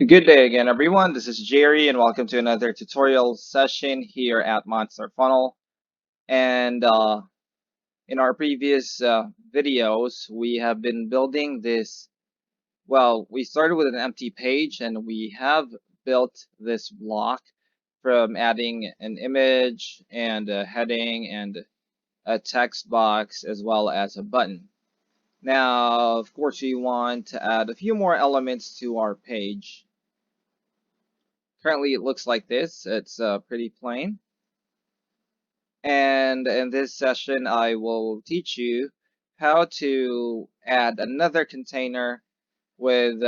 Good day again, everyone. This is Jerry, and welcome to another tutorial session here at Monster Funnel. And in our previous videos, we have been building this. Well, we started with an empty page, and we have built this block from adding an image and a heading and a text box as well as a button. Now, of course, we want to add a few more elements to our page. Currently, it looks like this. It's pretty plain. And in this session, I will teach you how to add another container with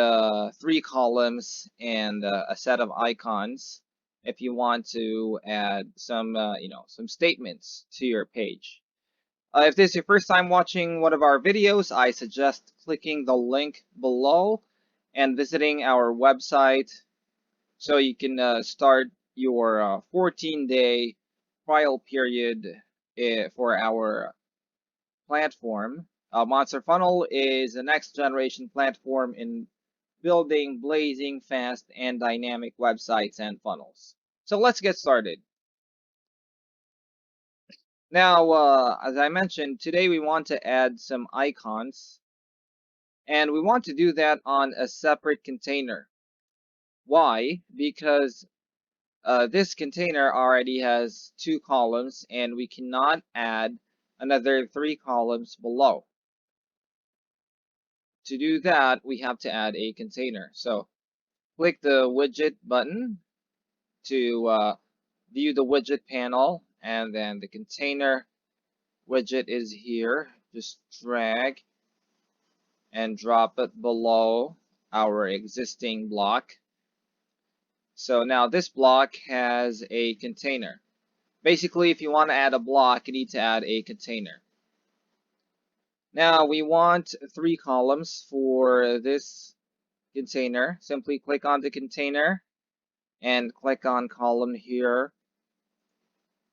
three columns and a set of icons if you want to add some, some statements to your page. If this is your first time watching one of our videos, I suggest clicking the link below and visiting our website so you can start your 14-day trial period for our platform. Monster Funnel is the next generation platform in building blazing fast and dynamic websites and funnels. So let's get started. Now, as I mentioned, today we want to add some icons, and we want to do that on a separate container. Why? Because this container already has two columns and we cannot add another three columns below. To do that, we have to add a container. So click the widget button to view the widget panel, and then the container widget is here. Just drag and drop it below our existing block. So now this block has a container. Basically, if you want to add a block, you need to add a container. Now we want three columns for this container. Simply click on the container and click on column here.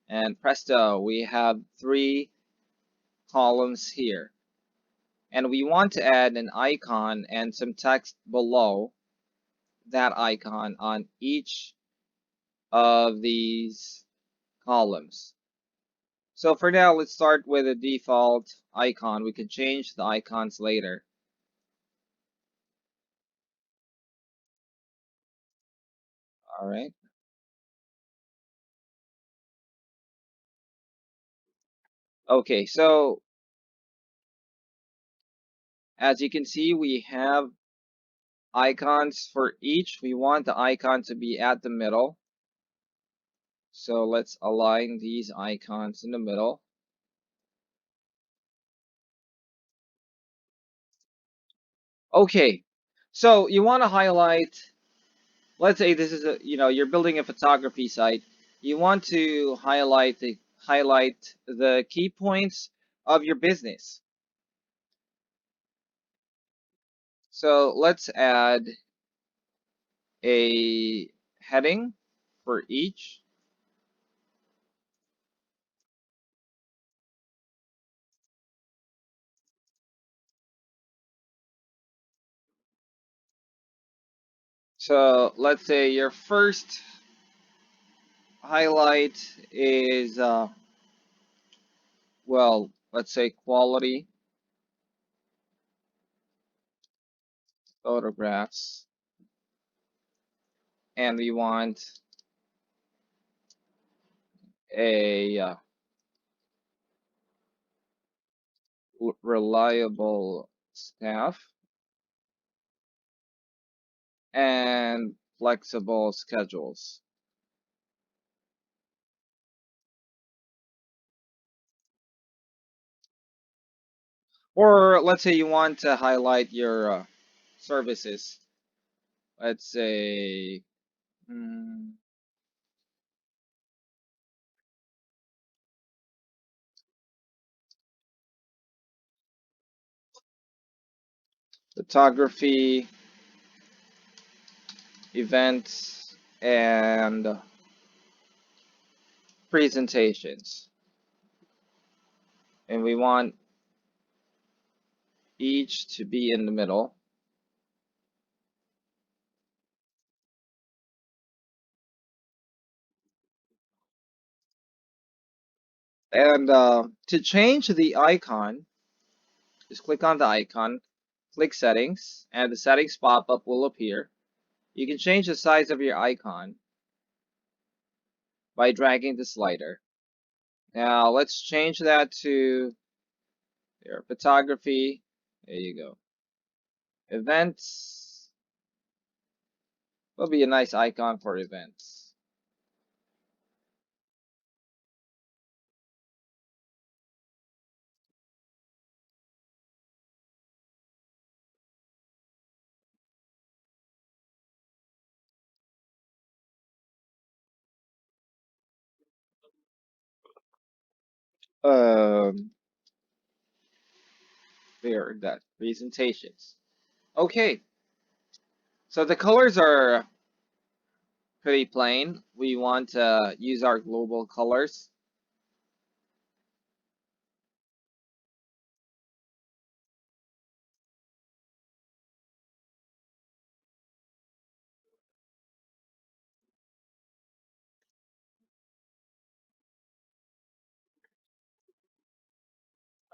And presto, we have three columns here. And we want to add an icon and some text below that icon on each of these columns. So for now, let's start with a default icon. We can change the icons later. All right. Okay, so as you can see, we have icons for each. We want the icon to be at the middle. So let's align these icons in the middle. Okay, so you want to highlight, let's say this is you're building a photography site. You want to highlight the key points of your business. So let's add a heading for each. So let's say your first highlight is, well, let's say quality photographs, and we want a reliable staff and flexible schedules. Or let's say you want to highlight your services. Let's say, mm, photography, events, and presentations. And we want each to be in the middle. And to change the icon, just click on the icon, click settings, and the settings pop-up will appear. You can change the size of your icon by dragging the slider. Now let's change that to your photography. There you go. Events will be a nice icon for events. Um, there, that presentations. Okay, so the colors are pretty plain. We want to use our global colors.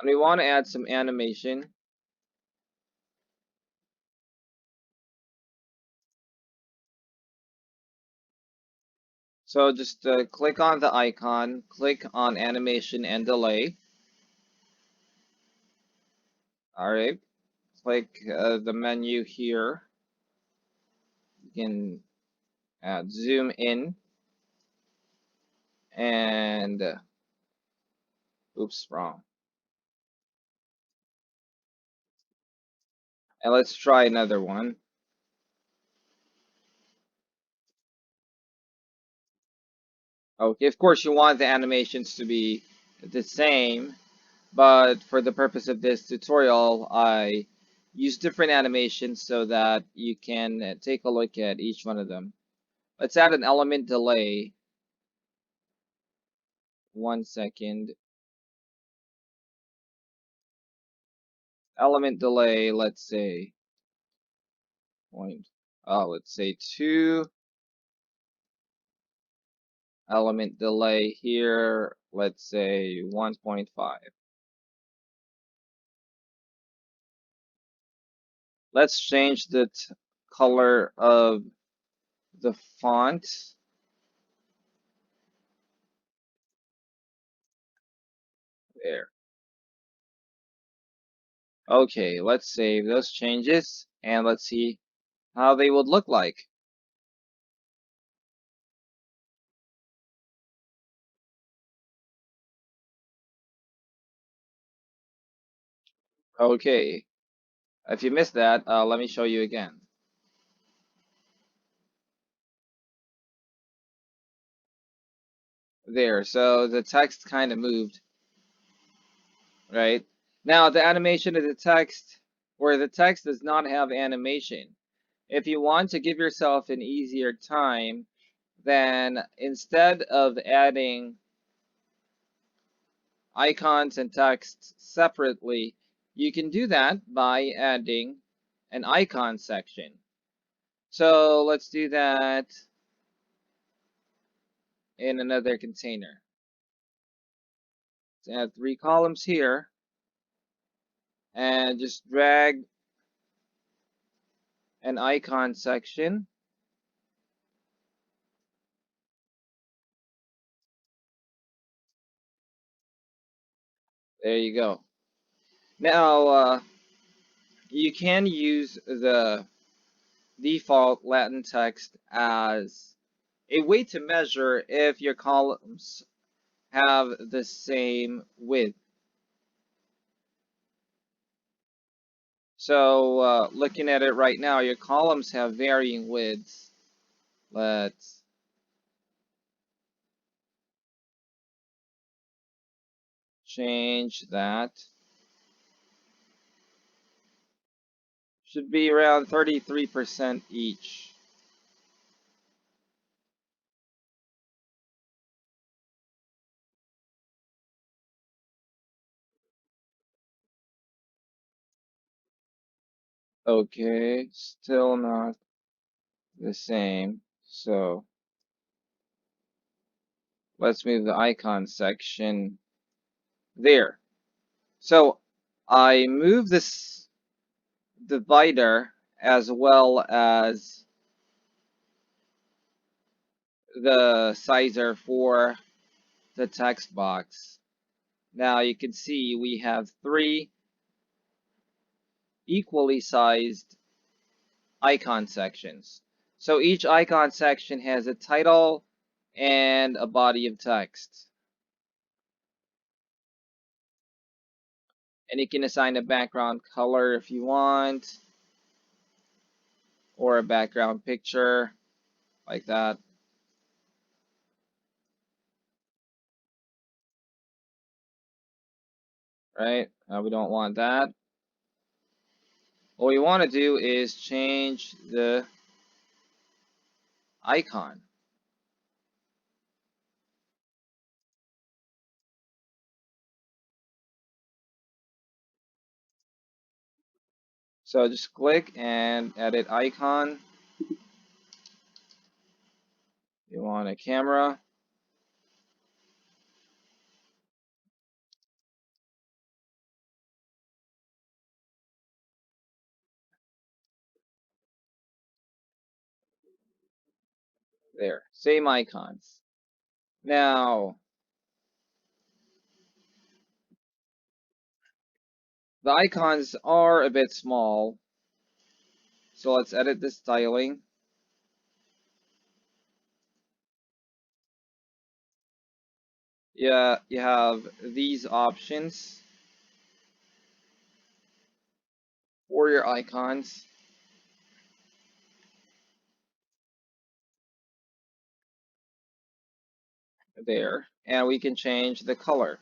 And we want to add some animation. So just click on the icon, click on animation and delay. All right, click the menu here. You can zoom in and oops, wrong. And let's try another one. Okay, of course you want the animations to be the same, but for the purpose of this tutorial, I use different animations so that you can take a look at each one of them. Let's add an element delay. 1 second. Element delay, let's say point. Oh, let's say 2. Element delay here, let's say 1.5. Let's change the color of the font there. Okay, let's save those changes and let's see how they would look like. Okay, if you missed that, let me show you again. There, so the text kind of moved, right? Now, the animation of the text, where the text does not have animation. If you want to give yourself an easier time, then instead of adding icons and text separately, you can do that by adding an icon section. So let's do that in another container. Let's add 3 columns here and just drag an icon section. There you go. Now, you can use the default Latin text as a way to measure if your columns have the same width. So looking at it right now, your columns have varying widths. Let's change that. Should be around 33% each. Okay, still not the same. So let's move the icon section There. So I move this divider as well as the sizer for the text box. Now you can see we have three equally sized icon sections. So each icon section has a title and a body of text. And you can assign a background color if you want, or a background picture like that, right? We don't want that. What we want to do is change the icon. So just click and edit icon. You want a camera. There, same icons. Now, the icons are a bit small, so let's edit the styling. Yeah, you have these options for your icons there, and we can change the color.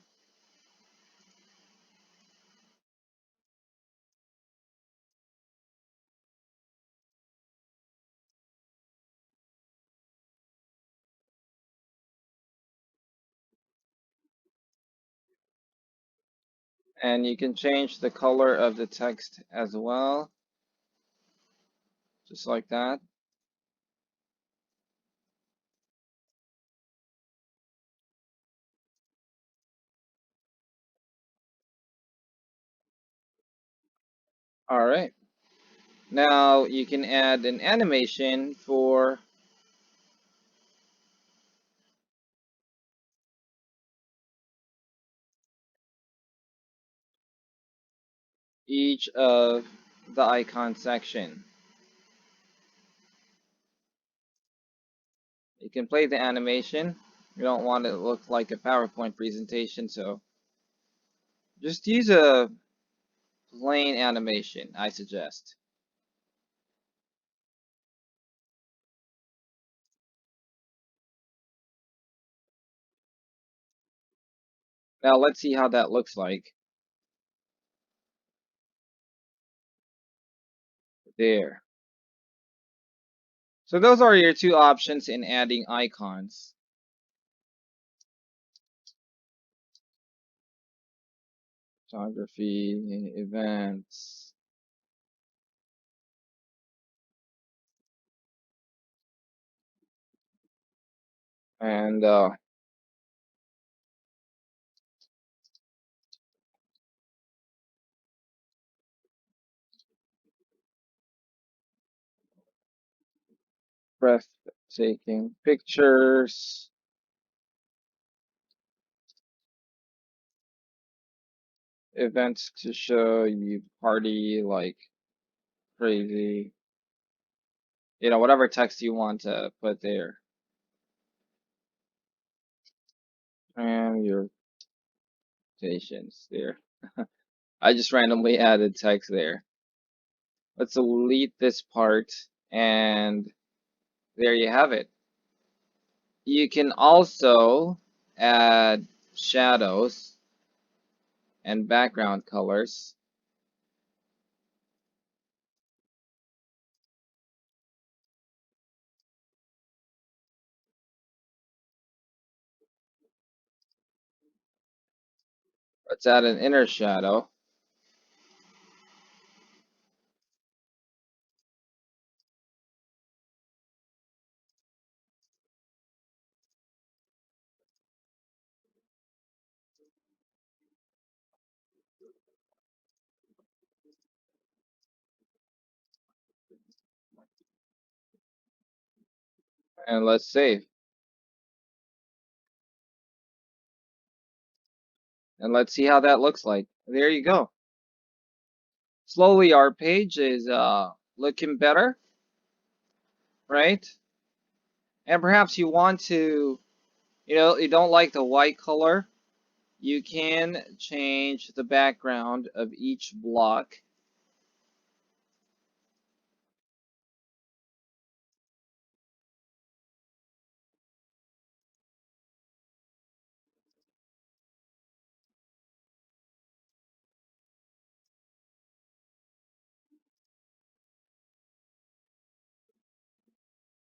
And you can change the color of the text as well, just like that. All right. Now you can add an animation for each of the icon section. You can play the animation. You don't want it to look like a PowerPoint presentation, so just use a plain animation, I suggest. Now let's see how that looks like. There. So those are your two options in adding icons. Photography, events, and breathtaking pictures, events to show you party like crazy. Whatever text you want to put there. And your stations there. I just randomly added text there. Let's delete this part, and there you have it. You can also add shadows and background colors. Let's add an inner shadow. And let's save. And let's see how that looks like. There you go. Slowly our page is looking better, right? And perhaps you want to, you don't like the white color. You can change the background of each block.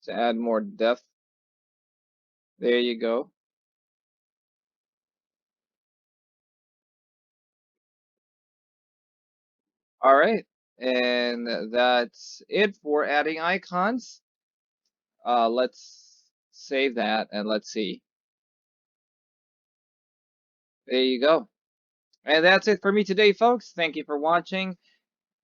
To add more depth. There you go. All right. And that's it for adding icons. Let's save that and let's see. There you go. And that's it for me today, folks. Thank you for watching.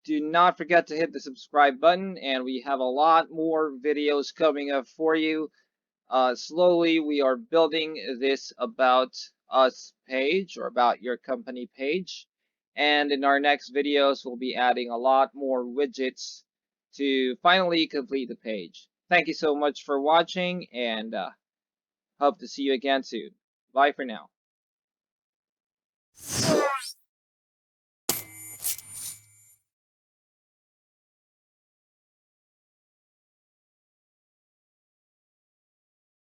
Do not forget to hit the subscribe button, and we have a lot more videos coming up for you. Slowly, we are building this About Us page or About Your Company page. And in our next videos, we'll be adding a lot more widgets to finally complete the page. Thank you so much for watching, and hope to see you again soon. Bye for now.